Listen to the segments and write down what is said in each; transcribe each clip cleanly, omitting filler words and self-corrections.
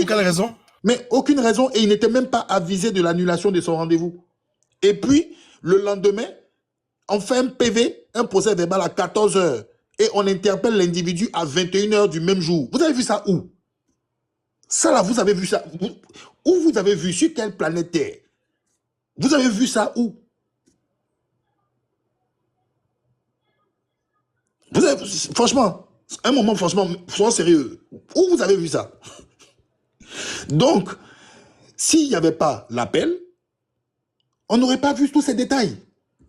Pour quelle raison? Mais aucune raison, et il n'était même pas avisé de l'annulation de son rendez-vous. Et puis, le lendemain, on fait un PV, un procès verbal à 14 h, et on interpelle l'individu à 21 h du même jour. Vous avez vu ça où? Ça là, vous avez vu ça où? Vous avez vu? Sur quelle planète Terre? Vous avez vu ça où? Vous avez, franchement, un moment, franchement, soyons sérieux. Où vous avez vu ça? Donc, s'il n'y avait pas l'appel, on n'aurait pas vu tous ces détails.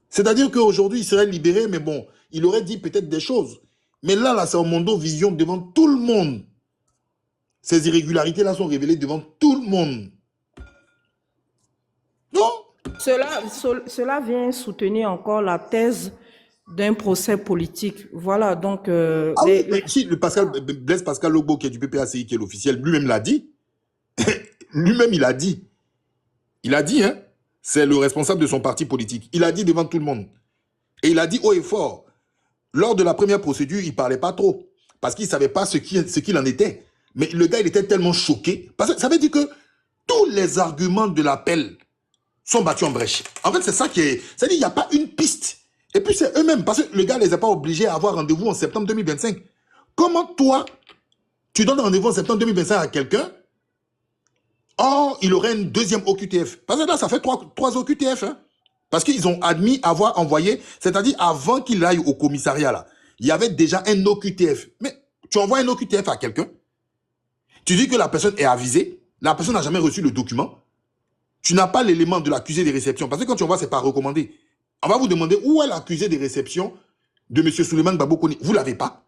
C'est-à-dire qu'aujourd'hui, il serait libéré, mais bon, il aurait dit peut-être des choses. Mais là, c'est un Mondo Vision devant tout le monde. Ces irrégularités-là sont révélées devant tout le monde. Non? Cela vient soutenir encore la thèse d'un procès politique. Voilà, donc... Si, Blaise Pascal Logbo, qui est du PPACI, qui est l'officiel, lui-même l'a dit. Lui-même, il a dit. Il a dit, hein. C'est le responsable de son parti politique. Il a dit devant tout le monde. Et il a dit haut et fort. Lors de la première procédure, il ne parlait pas trop. Parce qu'il ne savait pas ce qu'il en était. Mais le gars, il était tellement choqué. Parce que ça veut dire que tous les arguments de l'appel sont battus en brèche. En fait, c'est ça qui est... C'est-à-dire qu'il n'y a pas une piste. Et puis, c'est eux-mêmes. Parce que le gars ne les a pas obligés à avoir rendez-vous en septembre 2025. Comment toi, tu donnes rendez-vous en septembre 2025 à quelqu'un? Or, il aurait une deuxième OQTF. Parce que là, ça fait trois OQTF. Hein? Parce qu'ils ont admis avoir envoyé, c'est-à-dire avant qu'il aille au commissariat, là, il y avait déjà un OQTF. Mais tu envoies un OQTF à quelqu'un, tu dis que la personne est avisée, la personne n'a jamais reçu le document, tu n'as pas l'élément de l'accusé des réceptions. Parce que quand tu envoies, ce n'est pas recommandé. On va vous demander où est l'accusé des réceptions de M. Souleymane Gbagbo Koné. Vous ne l'avez pas.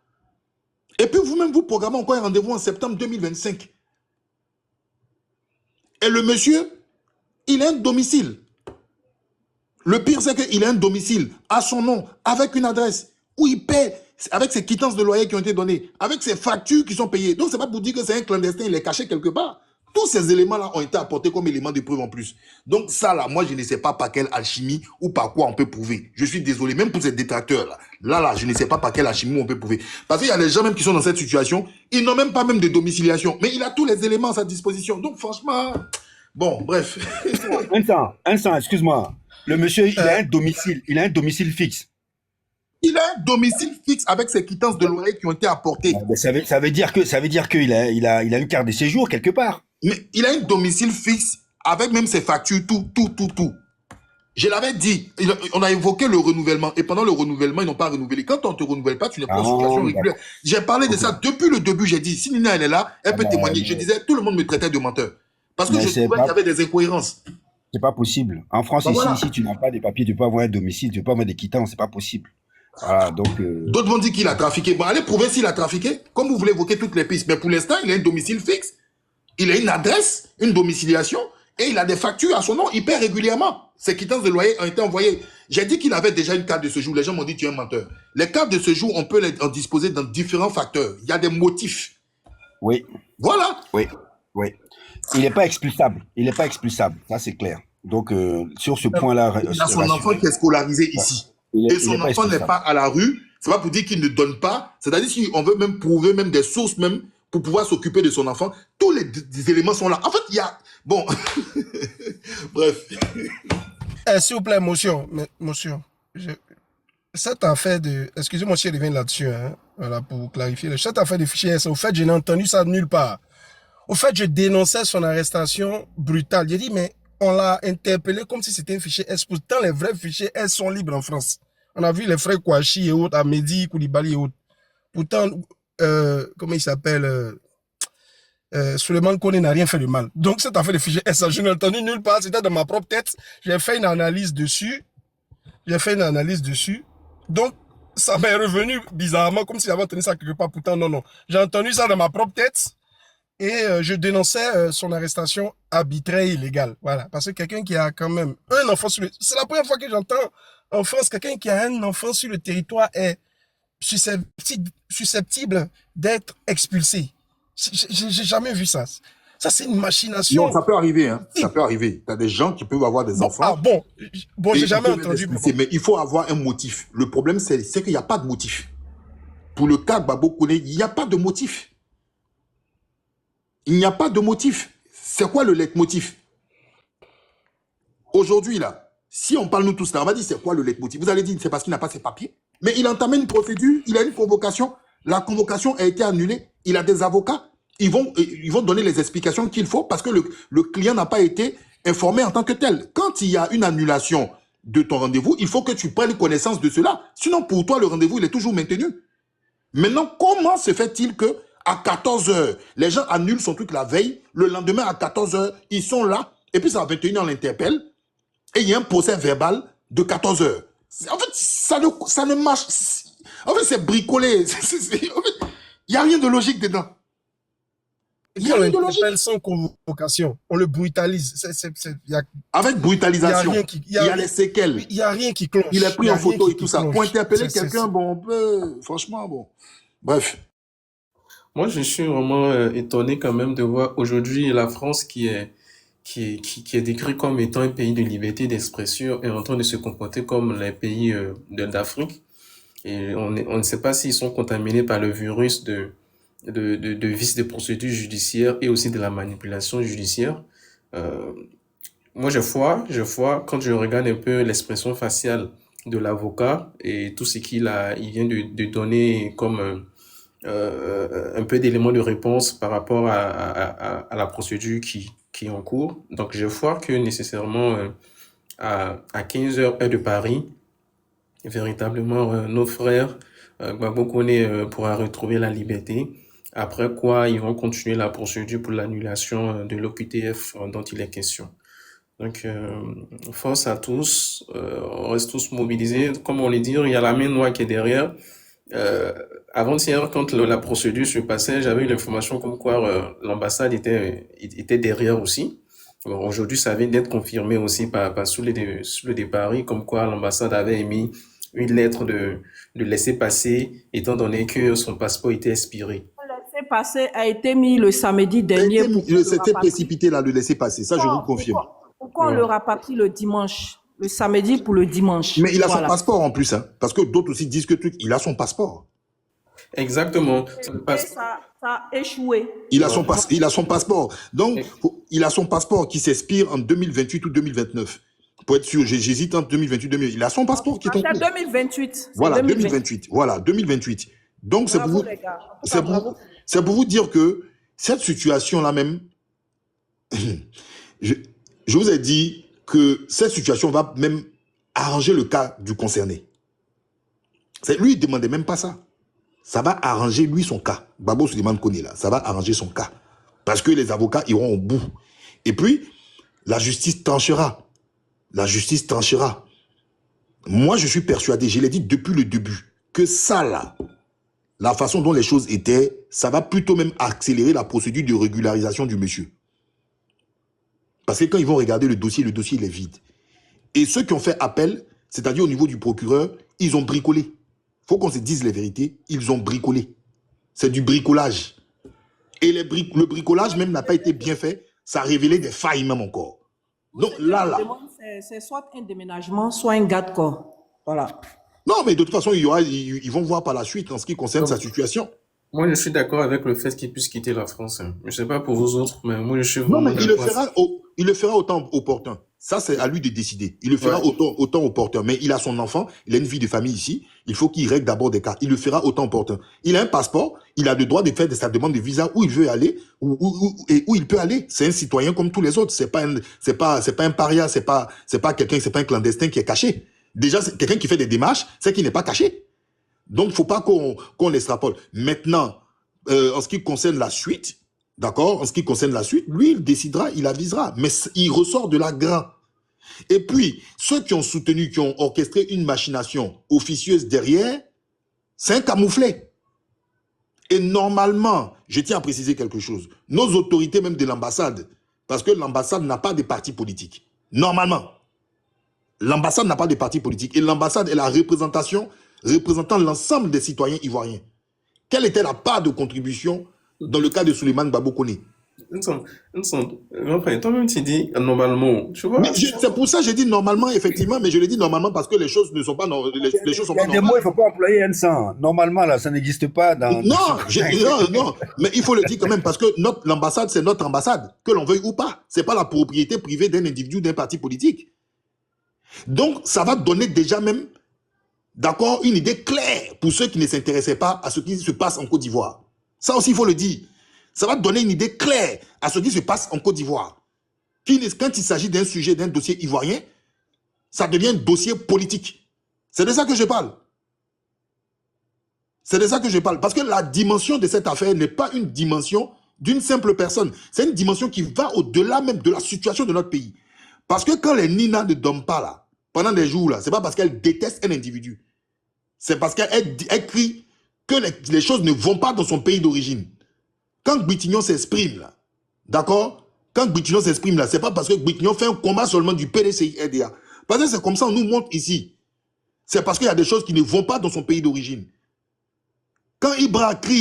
Et puis vous-même, vous programmez encore un rendez-vous en septembre 2025. Et le monsieur, il a un domicile. Le pire, c'est qu'il a un domicile à son nom, avec une adresse, où il paie, avec ses quittances de loyer qui ont été données, avec ses factures qui sont payées. Donc, ce n'est pas pour dire que c'est un clandestin, il est caché quelque part. Tous ces éléments-là ont été apportés comme éléments de preuve en plus. Donc, ça, là, moi, je ne sais pas par quelle alchimie ou par quoi on peut prouver. Je suis désolé, même pour ces détracteurs-là. Là, je ne sais pas par quelle alchimie on peut prouver. Parce qu'il y a des gens même qui sont dans cette situation, ils n'ont même pas même de domiciliation. Mais il a tous les éléments à sa disposition. Donc, franchement... Bon, bref. Instant, excuse-moi. Le monsieur, il a un domicile fixe. Il a un domicile fixe avec ses quittances de loyer qui ont été apportées. Ça veut dire qu'il a une carte de séjour quelque part. Mais il a un domicile fixe avec même ses factures, tout. Je l'avais dit, on a évoqué le renouvellement et pendant le renouvellement, ils n'ont pas renouvelé. Quand on ne te renouvelle pas, tu n'es pas en situation régulière. J'ai parlé de ça depuis le début, j'ai dit, si Nina elle est là, elle peut témoigner. Je disais, tout le monde me traitait de menteur. Parce que je trouvais qu'il y avait des incohérences. C'est pas possible. En France, ici, si tu n'as pas de papiers, tu peux avoir un domicile, tu peux pas avoir des quittances, c'est pas possible. Voilà, donc... D'autres vont dire qu'il a trafiqué. Bon, allez prouver s'il a trafiqué. Comme vous voulez évoquer toutes les pistes. Mais pour l'instant, il a un domicile fixe. Il a une adresse, une domiciliation, et il a des factures à son nom. Il paie régulièrement. Ses quittances de loyer ont été envoyées. J'ai dit qu'il avait déjà une carte de séjour. Les gens m'ont dit tu es un menteur. Les cartes de séjour, on peut en disposer dans différents facteurs. Il y a des motifs. Oui. Voilà. Oui. Il n'est pas expulsable. Ça, c'est clair. Donc, sur ce point-là... Il a son enfant qui est scolarisé ici. Et son enfant n'est pas à la rue. C'est pas pour dire qu'il ne donne pas. C'est-à-dire si on veut même prouver même des sources même pour pouvoir s'occuper de son enfant, tous les éléments sont là. En fait, il y a... Bon. Bref. S'il vous plaît, monsieur. Cette affaire de... Excusez-moi si je reviens là-dessus, hein, voilà, pour clarifier. Cette affaire de fichier S, au fait, je n'ai entendu ça nulle part. Au fait, je dénonçais son arrestation brutale. J'ai dit, mais on l'a interpellé comme si c'était un fichier S. Pourtant, les vrais fichiers S sont libres en France. On a vu les frères Kouachi et autres, Amédi, Koulibaly et autres. Pourtant, comment il s'appelle Souleymane Koné n'a rien fait de mal. Donc, cette affaire de fichier S, je n'ai entendu nulle part. C'était dans ma propre tête. J'ai fait une analyse dessus. Donc, ça m'est revenu bizarrement, comme si j'avais entendu ça quelque part. Pourtant, non. J'ai entendu ça dans ma propre tête. Et je dénonçais son arrestation arbitraire et illégale. Voilà. Parce que quelqu'un qui a quand même un enfant sur le... C'est la première fois que j'entends en France, quelqu'un qui a un enfant sur le territoire est susceptible d'être expulsé. J'ai jamais vu ça. Ça, c'est une machination. Non, ça peut arriver. Hein. Ça peut arriver. Tu as des gens qui peuvent avoir des enfants. Ah bon, j'ai jamais entendu. Mais il faut avoir un motif. Le problème, c'est qu'il n'y a pas de motif. Pour le cas Gbagbo Koné, il n'y a pas de motif. Il n'y a pas de motif. C'est quoi le leitmotiv? Aujourd'hui, là, si on parle nous tous là, on va dire c'est quoi le leitmotiv? Vous allez dire c'est parce qu'il n'a pas ses papiers. Mais il a entamé une procédure, il a une convocation. La convocation a été annulée. Il a des avocats. Ils vont donner les explications qu'il faut parce que le client n'a pas été informé en tant que tel. Quand il y a une annulation de ton rendez-vous, il faut que tu prennes connaissance de cela. Sinon, pour toi, le rendez-vous, il est toujours maintenu. Maintenant, comment se fait-il que à 14 h, les gens annulent son truc la veille, le lendemain à 14 h, ils sont là, et puis ça à 21 h, on l'interpelle, et il y a un procès verbal de 14 h. En fait, ça ne marche. En fait, c'est bricolé. En fait, il n'y a rien de logique dedans. Et quand on l'interpelle sans convocation, on le brutalise. Avec brutalisation, il y a les séquelles. Il n'y a rien qui cloche. Il est pris en photo et tout ça. Pour interpeller quelqu'un, bon, on peut, franchement, bon. Bref. Moi, je suis vraiment étonné quand même de voir aujourd'hui la France qui est décrit comme étant un pays de liberté d'expression est en train de se comporter comme les pays d'Afrique. Et on ne sait pas s'ils sont contaminés par le virus de vices de procédure judiciaire et aussi de la manipulation judiciaire. Moi, je vois, quand je regarde un peu l'expression faciale de l'avocat et tout ce il vient de donner comme un peu d'éléments de réponse par rapport à la procédure qui est en cours. Donc, je vois que nécessairement à 15 h heure de Paris, véritablement nos frères Gbagbo Koné pourra retrouver la liberté. Après quoi, ils vont continuer la procédure pour l'annulation de l'OQTF dont il est question. Donc, force à tous, on reste tous mobilisés. Comme on le dit, il y a la main noire qui est derrière. Avant-hier, quand la procédure se passait, j'avais eu l'information comme quoi l'ambassade était derrière aussi. Bon, aujourd'hui, ça vient d'être confirmé aussi par sous le Paris, comme quoi l'ambassade avait émis une lettre de laisser-passer, étant donné que son passeport était expiré. Le laisser-passer a été mis le samedi dernier. C'était précipité là, le laisser-passer, ça je vous confirme. Pourquoi on le rapatrie le dimanche? Le samedi pour le dimanche. Mais il a son passeport en plus, hein, parce que d'autres aussi disent que il a son passeport. Exactement. Ça a échoué. Il a son passeport. Donc, il a son passeport qui s'expire en 2028 ou 2029. Pour être sûr, j'hésite entre 2028 et 2028. Il a son passeport qui est en cours. C'est 2028. Voilà, 2028. Voilà, 2028. Donc, c'est pour vous dire que cette situation-là même, je vous ai dit que cette situation va même arranger le cas du concerné. Lui, il ne demandait même pas ça. Ça va arranger, lui, son cas. Gbagbo Souleymane Koné, là, ça va arranger son cas. Parce que les avocats iront au bout. Et puis, la justice tranchera. La justice tranchera. Moi, je suis persuadé, je l'ai dit depuis le début, que ça, là, la façon dont les choses étaient, ça va plutôt même accélérer la procédure de régularisation du monsieur. Parce que quand ils vont regarder le dossier il est vide. Et ceux qui ont fait appel, c'est-à-dire au niveau du procureur, ils ont bricolé. Il faut qu'on se dise les vérités, ils ont bricolé. C'est du bricolage. Et le bricolage même n'a pas été bien fait, ça a révélé des failles même encore. Donc là. C'est soit un déménagement, soit un garde corps. Voilà. Non, mais de toute façon, ils vont voir par la suite en ce qui concerne sa situation. Moi, je suis d'accord avec le fait qu'il puisse quitter la France. Je ne sais pas pour vous autres, mais moi, je suis vraiment... Non, mais il le fera autant opportun. Ça, c'est à lui de décider. Il le fera autant opportun. Mais il a son enfant, il a une vie de famille ici. Il faut qu'il règle d'abord des cas. Il le fera autant opportun. Il a un passeport, il a le droit de faire sa demande de visa où il veut aller, où il peut aller. C'est un citoyen comme tous les autres. C'est pas un paria, c'est pas un clandestin qui est caché. Déjà, c'est quelqu'un qui fait des démarches, c'est qu'il n'est pas caché. Donc, il ne faut pas qu'on l'extrapole. Maintenant, en ce qui concerne la suite, d'accord, en ce qui concerne la suite, lui, il décidera, il avisera. Mais il ressort de là grand. Et puis, ceux qui ont soutenu, qui ont orchestré une machination officieuse derrière, c'est un camouflet. Et normalement, je tiens à préciser quelque chose, nos autorités, même de l'ambassade, parce que l'ambassade n'a pas de parti politique. Normalement, l'ambassade n'a pas de parti politique. Et l'ambassade est la représentant l'ensemble des citoyens ivoiriens. Quelle était la part de contribution dans le cas de Souleymane Gbagbo Koné? Enfin, toi-même, tu dis normalement, tu vois. Mais c'est pour ça que j'ai dit normalement, effectivement, mais je l'ai dit normalement parce que les choses ne sont pas, les choses sont Il y pas a des mots, normales. il ne faut pas employer N100. Normalement, là, ça n'existe pas dans... Non, non, mais il faut le dire quand même parce que l'ambassade, c'est notre ambassade, que l'on veuille ou pas. C'est pas la propriété privée d'un individu, d'un parti politique. Donc, ça va donner déjà même, d'accord, une idée claire pour ceux qui ne s'intéressaient pas à ce qui se passe en Côte d'Ivoire. Ça aussi, il faut le dire. Ça va donner une idée claire à ce qui se passe en Côte d'Ivoire. Quand il s'agit d'un sujet, d'un dossier ivoirien, ça devient un dossier politique. C'est de ça que je parle. C'est de ça que je parle. Parce que la dimension de cette affaire n'est pas une dimension d'une simple personne. C'est une dimension qui va au-delà même de la situation de notre pays. Parce que quand les Nina ne dorment pas là, pendant des jours là, c'est pas parce qu'elles détestent un individu. C'est parce qu'elles crient que les choses ne vont pas dans son pays d'origine. Quand Gbitignon s'exprime là, d'accord? Quand Gbitignon s'exprime là, c'est pas parce que Gbitignon fait un combat seulement du PDCI-RDA. Parce que c'est comme ça, on nous montre ici. C'est parce qu'il y a des choses qui ne vont pas dans son pays d'origine. Quand Ibra crie